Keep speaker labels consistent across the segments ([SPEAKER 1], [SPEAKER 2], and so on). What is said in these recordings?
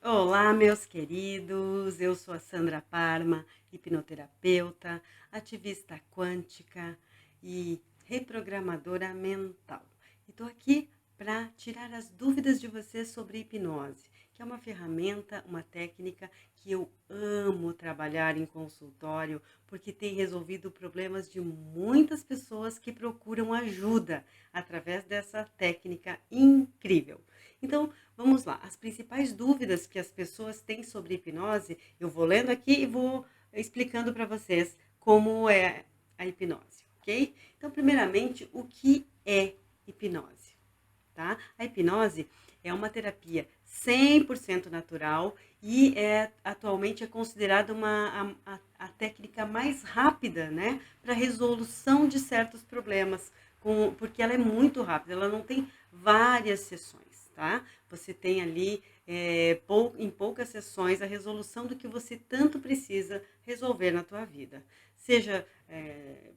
[SPEAKER 1] Olá, meus queridos. Eu sou a Sandra Parma, hipnoterapeuta, ativista quântica e reprogramadora mental. Estou aqui para tirar as dúvidas de vocês sobre hipnose, que é uma ferramenta, uma técnica que eu amo trabalhar em consultório, porque tem resolvido problemas de muitas pessoas que procuram ajuda através dessa técnica incrível. Então, vamos lá, as principais dúvidas que as pessoas têm sobre hipnose, eu vou lendo aqui e vou explicando para vocês como é a hipnose, ok? Então, primeiramente, o que é hipnose, tá? A hipnose é uma terapia 100% natural e atualmente é considerada a técnica mais rápida, né, para resolução de certos problemas, porque ela é muito rápida, ela não tem várias sessões, tá? Você tem ali, em poucas sessões, a resolução do que você tanto precisa resolver na tua vida. Seja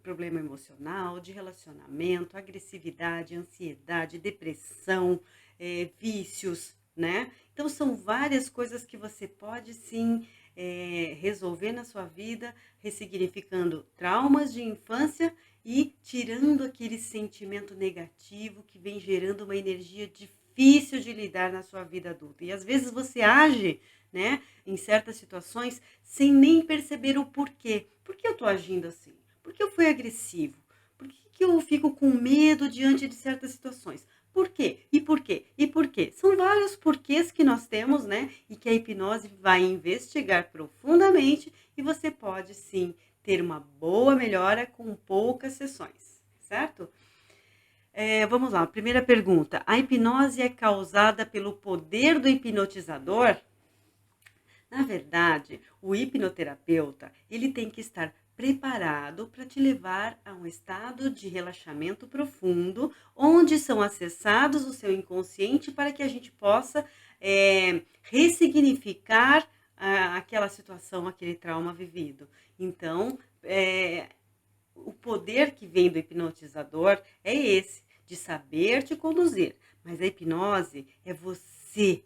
[SPEAKER 1] problema emocional, de relacionamento, agressividade, ansiedade, depressão, vícios, né? Então, são várias coisas que você pode sim resolver na sua vida, ressignificando traumas de infância e tirando aquele sentimento negativo que vem gerando uma energia difícil de lidar na sua vida adulta. E às vezes você age, né, em certas situações sem nem perceber o porquê. Por que eu estou agindo assim? Por que eu fui agressivo? Por que eu fico com medo diante de certas situações? Por quê? E por quê? E por quê? São vários porquês que nós temos, né? E que a hipnose vai investigar profundamente e você pode sim ter uma boa melhora com poucas sessões, certo? Vamos lá, primeira pergunta. A hipnose é causada pelo poder do hipnotizador? Na verdade, o hipnoterapeuta, ele tem que estar preparado para te levar a um estado de relaxamento profundo, onde são acessados o seu inconsciente para que a gente possa ressignificar aquela situação, aquele trauma vivido. Então, o poder que vem do hipnotizador é esse, de saber te conduzir. Mas a hipnose é você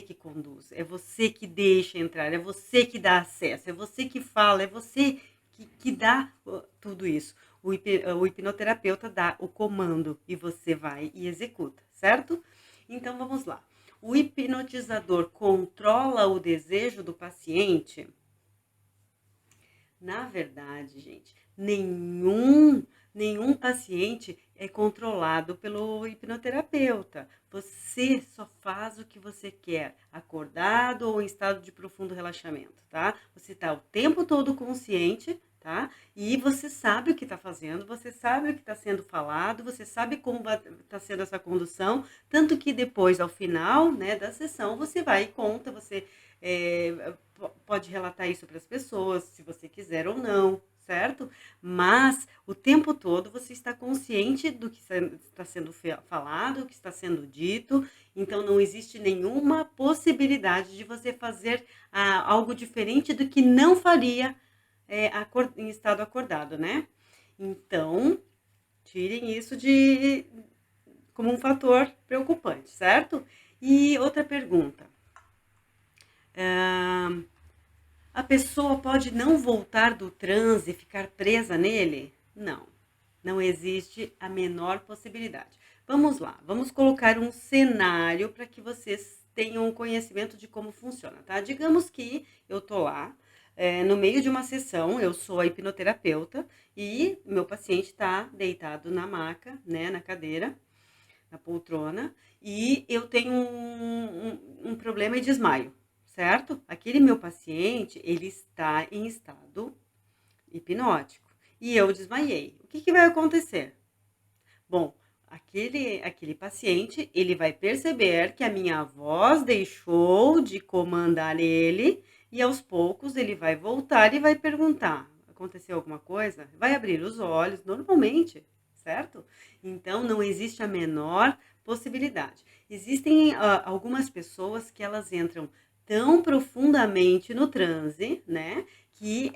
[SPEAKER 1] que conduz, é você que deixa entrar, é você que dá acesso, é você que fala, é você que dá tudo isso. O hipnoterapeuta dá o comando e você vai e executa, certo? Então vamos lá. O hipnotizador controla o desejo do paciente? Na verdade, gente, nenhum paciente é controlado pelo hipnoterapeuta. Você só faz o que você quer, acordado ou em estado de profundo relaxamento, tá? Você está o tempo todo consciente, tá? E você sabe o que está fazendo, você sabe o que está sendo falado, você sabe como está sendo essa condução, tanto que depois, ao final, né, da sessão, você vai e conta, você pode relatar isso para as pessoas, se você quiser ou não, certo? Mas o tempo todo você está consciente do que está sendo falado, o que está sendo dito, então não existe nenhuma possibilidade de você fazer algo diferente do que não faria em estado acordado, né? Então, tirem isso como um fator preocupante, certo? E outra pergunta. A pessoa pode não voltar do transe e ficar presa nele? Não, não existe a menor possibilidade. Vamos lá, vamos colocar um cenário para que vocês tenham conhecimento de como funciona, tá? Digamos que eu tô lá, no meio de uma sessão, eu sou a hipnoterapeuta e meu paciente está deitado na maca, né, na cadeira, na poltrona, e eu tenho um problema e desmaio, certo? Aquele meu paciente, ele está em estado hipnótico e eu desmaiei. O que vai acontecer? Bom, aquele paciente, ele vai perceber que a minha voz deixou de comandar ele e aos poucos ele vai voltar e vai perguntar: aconteceu alguma coisa? Vai abrir os olhos normalmente, certo? Então não existe a menor possibilidade. Existem algumas pessoas que elas entram tão profundamente no transe, né, que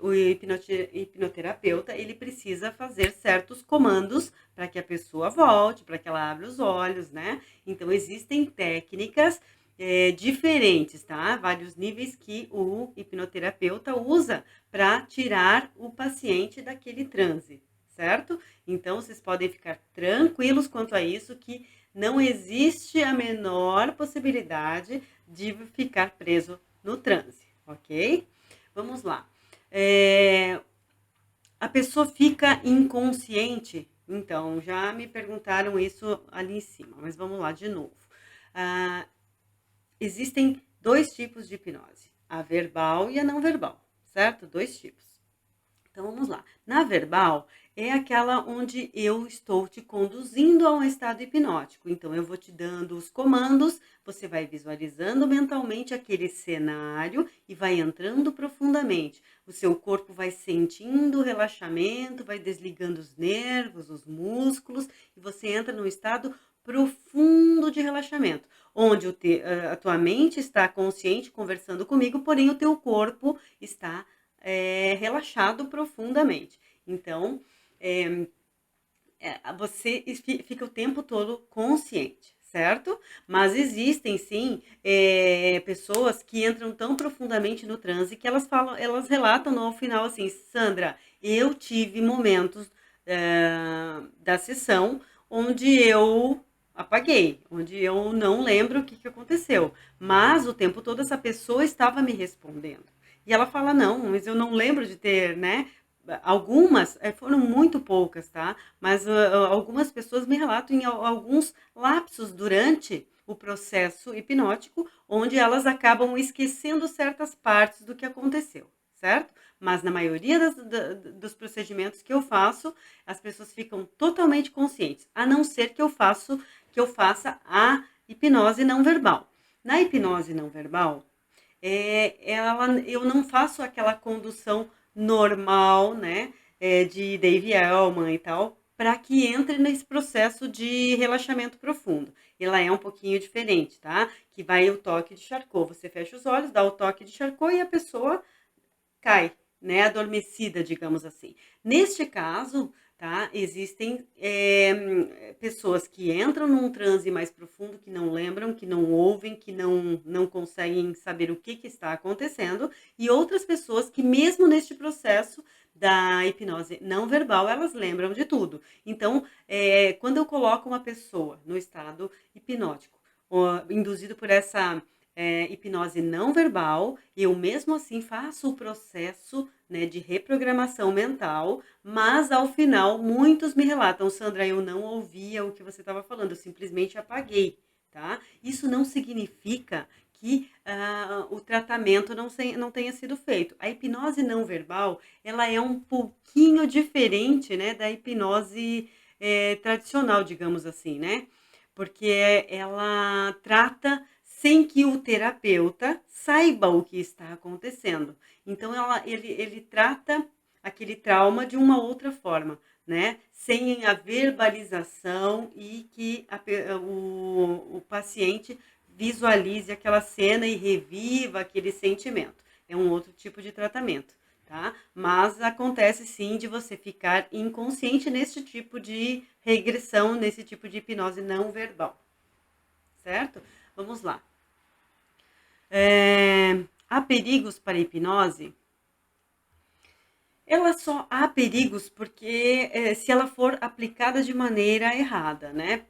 [SPEAKER 1] o hipnoterapeuta ele precisa fazer certos comandos para que a pessoa volte, para que ela abra os olhos, né? Então existem técnicas diferentes, tá? Vários níveis que o hipnoterapeuta usa para tirar o paciente daquele transe, certo? Então, vocês podem ficar tranquilos quanto a isso, que não existe a menor possibilidade de ficar preso no transe, ok? Vamos lá. A pessoa fica inconsciente. Então, já me perguntaram isso ali em cima, mas vamos lá de novo. Ah, Existem dois tipos de hipnose, a verbal e a não verbal, certo? Dois tipos. Então vamos lá. Na verbal é aquela onde eu estou te conduzindo a um estado hipnótico. Então eu vou te dando os comandos, você vai visualizando mentalmente aquele cenário e vai entrando profundamente. O seu corpo vai sentindo o relaxamento, vai desligando os nervos, os músculos e você entra num estado profundo de relaxamento, onde a tua mente está consciente conversando comigo, porém o teu corpo está relaxado profundamente. Então, é, você fica o tempo todo consciente, certo? Mas existem sim pessoas que entram tão profundamente no transe que elas falam, elas relatam no final assim, Sandra, eu tive momentos da sessão onde eu apaguei, onde eu não lembro o que, que aconteceu, mas o tempo todo essa pessoa estava me respondendo. E ela fala, não, mas eu não lembro de ter, né? Algumas, foram muito poucas, tá? Mas algumas pessoas me relatam em alguns lapsos durante o processo hipnótico, onde elas acabam esquecendo certas partes do que aconteceu, certo? Mas na maioria dos procedimentos que eu faço, as pessoas ficam totalmente conscientes, a não ser que eu faça a hipnose não verbal. Na hipnose não verbal, eu não faço aquela condução normal, né, de Dave Elman e tal, para que entre nesse processo de relaxamento profundo. Ela é um pouquinho diferente, tá? Que vai o toque de Charcot. Você fecha os olhos, dá o toque de Charcot e a pessoa cai, né, adormecida, digamos assim. Neste caso, tá, existem pessoas que entram num transe mais profundo, que não lembram, que não ouvem, que não conseguem saber o que está acontecendo, e outras pessoas que mesmo neste processo da hipnose não verbal, elas lembram de tudo. Então, quando eu coloco uma pessoa no estado hipnótico, induzido por essa hipnose não verbal, eu mesmo assim faço o processo, né, de reprogramação mental, mas ao final muitos me relatam, Sandra, eu não ouvia o que você estava falando, eu simplesmente apaguei, tá? Isso não significa que o tratamento não tenha sido feito. A hipnose não verbal, ela é um pouquinho diferente, né, da hipnose tradicional, digamos assim, né? Porque ela trata sem que o terapeuta saiba o que está acontecendo. Então, ele trata aquele trauma de uma outra forma, né? Sem a verbalização e que o paciente visualize aquela cena e reviva aquele sentimento. É um outro tipo de tratamento, tá? Mas acontece sim de você ficar inconsciente nesse tipo de regressão, nesse tipo de hipnose não verbal, certo? Vamos lá. Há perigos para a hipnose? Ela só há perigos porque se ela for aplicada de maneira errada, né?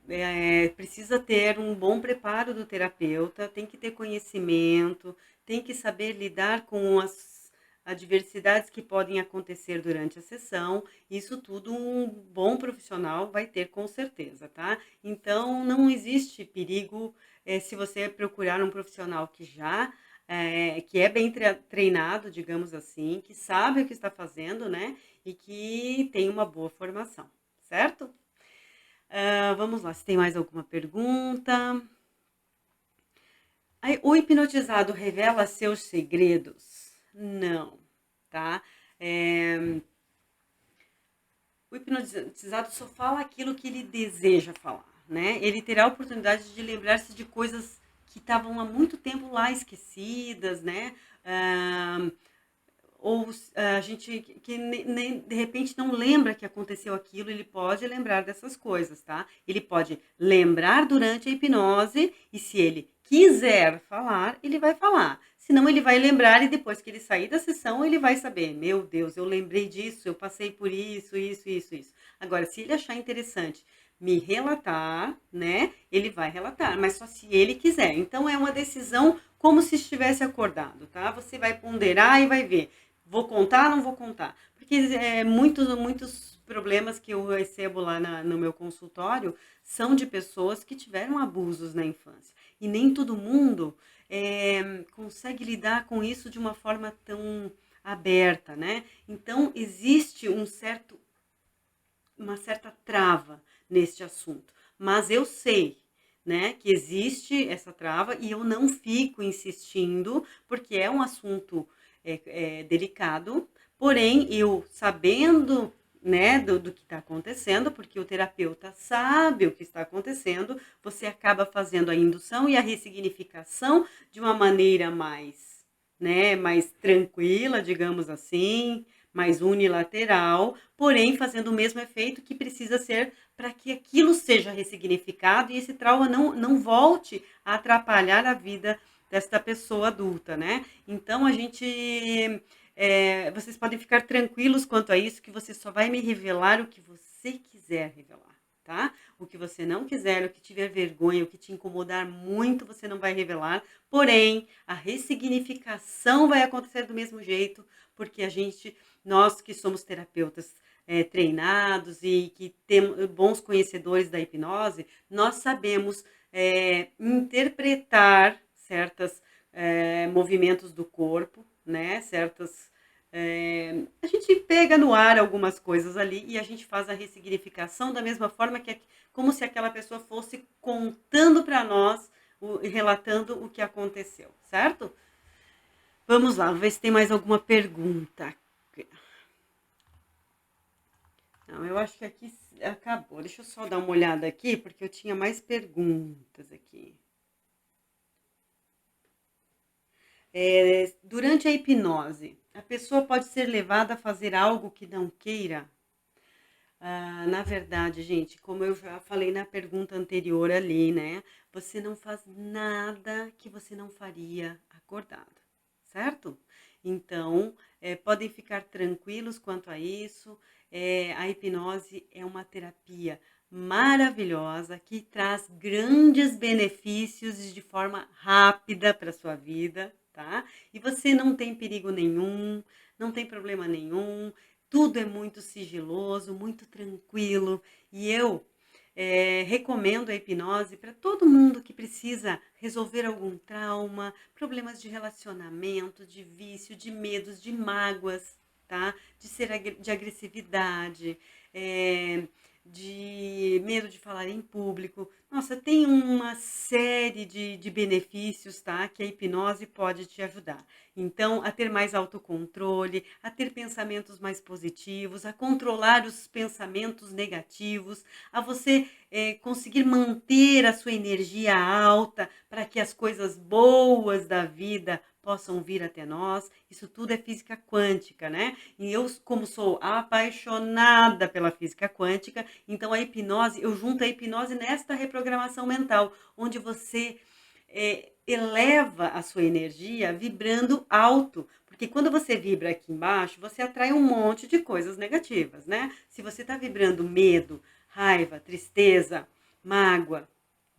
[SPEAKER 1] Precisa ter um bom preparo do terapeuta, tem que ter conhecimento, tem que saber lidar com as adversidades que podem acontecer durante a sessão. Isso tudo um bom profissional vai ter com certeza, tá? Então não existe perigo se você procurar um profissional que é bem treinado, digamos assim, que sabe o que está fazendo, né? E que tem uma boa formação, certo? Vamos lá, se tem mais alguma pergunta. O hipnotizado revela seus segredos? Não, tá? O hipnotizado só fala aquilo que ele deseja falar, né? Ele terá a oportunidade de lembrar-se de coisas que estavam há muito tempo lá esquecidas, né? Ah, ou a gente que nem, de repente não lembra que aconteceu aquilo, ele pode lembrar dessas coisas, tá? Ele pode lembrar durante a hipnose e se ele quiser falar, ele vai falar. Senão ele vai lembrar e depois que ele sair da sessão, ele vai saber, meu Deus, eu lembrei disso, eu passei por isso, isso, isso, isso. Agora, se ele achar interessante me relatar, né, ele vai relatar, mas só se ele quiser. Então é uma decisão como se estivesse acordado, tá? Você vai ponderar e vai ver, vou contar, não vou contar? Porque muitos problemas que eu recebo lá no meu consultório são de pessoas que tiveram abusos na infância. E nem todo mundo consegue lidar com isso de uma forma tão aberta, né? Então, existe uma certa trava neste assunto. Mas eu sei, né, que existe essa trava e eu não fico insistindo, porque é um assunto delicado, porém, eu sabendo, né, do que está acontecendo, porque o terapeuta sabe o que está acontecendo, você acaba fazendo a indução e a ressignificação de uma maneira mais, né, mais tranquila, digamos assim, mais unilateral, porém fazendo o mesmo efeito que precisa ser para que aquilo seja ressignificado e esse trauma não volte a atrapalhar a vida desta pessoa adulta, né? Então a gente vocês podem ficar tranquilos quanto a isso, que você só vai me revelar o que você quiser revelar, tá? O que você não quiser, o que tiver vergonha, o que te incomodar muito, você não vai revelar. Porém, a ressignificação vai acontecer do mesmo jeito, porque nós que somos terapeutas treinados e que temos bons conhecedores da hipnose, nós sabemos interpretar certos movimentos do corpo, né? A gente pega no ar algumas coisas ali e a gente faz a ressignificação da mesma forma que como se aquela pessoa fosse contando para nós, relatando o que aconteceu, certo? Vamos lá, ver se tem mais alguma pergunta. Não, eu acho que aqui acabou. Deixa eu só dar uma olhada aqui, porque eu tinha mais perguntas aqui. Durante a hipnose, a pessoa pode ser levada a fazer algo que não queira? Na verdade, gente, como eu já falei na pergunta anterior ali, né? Você não faz nada que você não faria acordado, certo? Então, podem ficar tranquilos quanto a isso. A hipnose é uma terapia maravilhosa que traz grandes benefícios de forma rápida para sua vida, tá? E você não tem perigo nenhum, não tem problema nenhum. Tudo é muito sigiloso, muito tranquilo. E eu recomendo a hipnose para todo mundo que precisa resolver algum trauma, problemas de relacionamento, de vício, de medos, de mágoas, tá? De agressividade, de medo de falar em público. Nossa, tem uma série de benefícios, tá? Que a hipnose pode te ajudar. Então, a ter mais autocontrole, a ter pensamentos mais positivos, a controlar os pensamentos negativos, a você conseguir manter a sua energia alta para que as coisas boas da vida possam vir até nós. Isso tudo é física quântica, né? E eu, como sou apaixonada pela física quântica, então eu junto a hipnose nesta reprogramação mental, onde você eleva a sua energia vibrando alto. Porque quando você vibra aqui embaixo, você atrai um monte de coisas negativas, né? Se você está vibrando medo, raiva, tristeza, mágoa,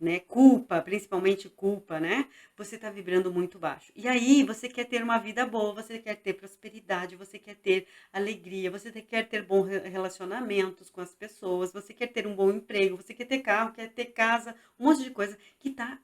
[SPEAKER 1] né? Culpa, principalmente culpa, né? Você está vibrando muito baixo. E aí você quer ter uma vida boa, você quer ter prosperidade, você quer ter alegria, você quer ter bons relacionamentos com as pessoas, você quer ter um bom emprego, você quer ter carro, quer ter casa, um monte de coisa que está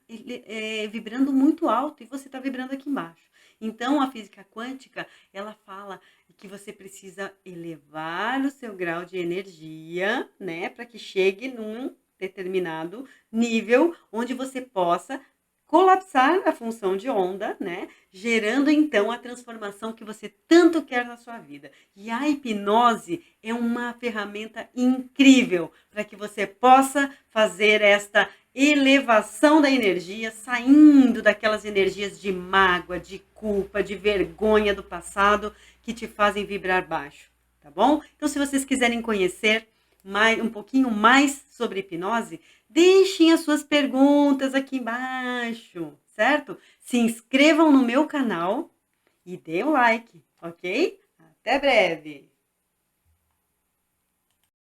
[SPEAKER 1] vibrando muito alto e você está vibrando aqui embaixo. Então, a física quântica, ela fala que você precisa elevar o seu grau de energia, né, para que chegue num determinado nível onde você possa colapsar a função de onda, né, gerando então a transformação que você tanto quer na sua vida. E a hipnose é uma ferramenta incrível para que você possa fazer esta elevação da energia, saindo daquelas energias de mágoa, de culpa, de vergonha do passado que te fazem vibrar baixo, tá bom? Então, se vocês quiserem conhecer um pouquinho mais sobre hipnose, deixem as suas perguntas aqui embaixo, certo? Se inscrevam no meu canal e dê um like, ok? Até breve!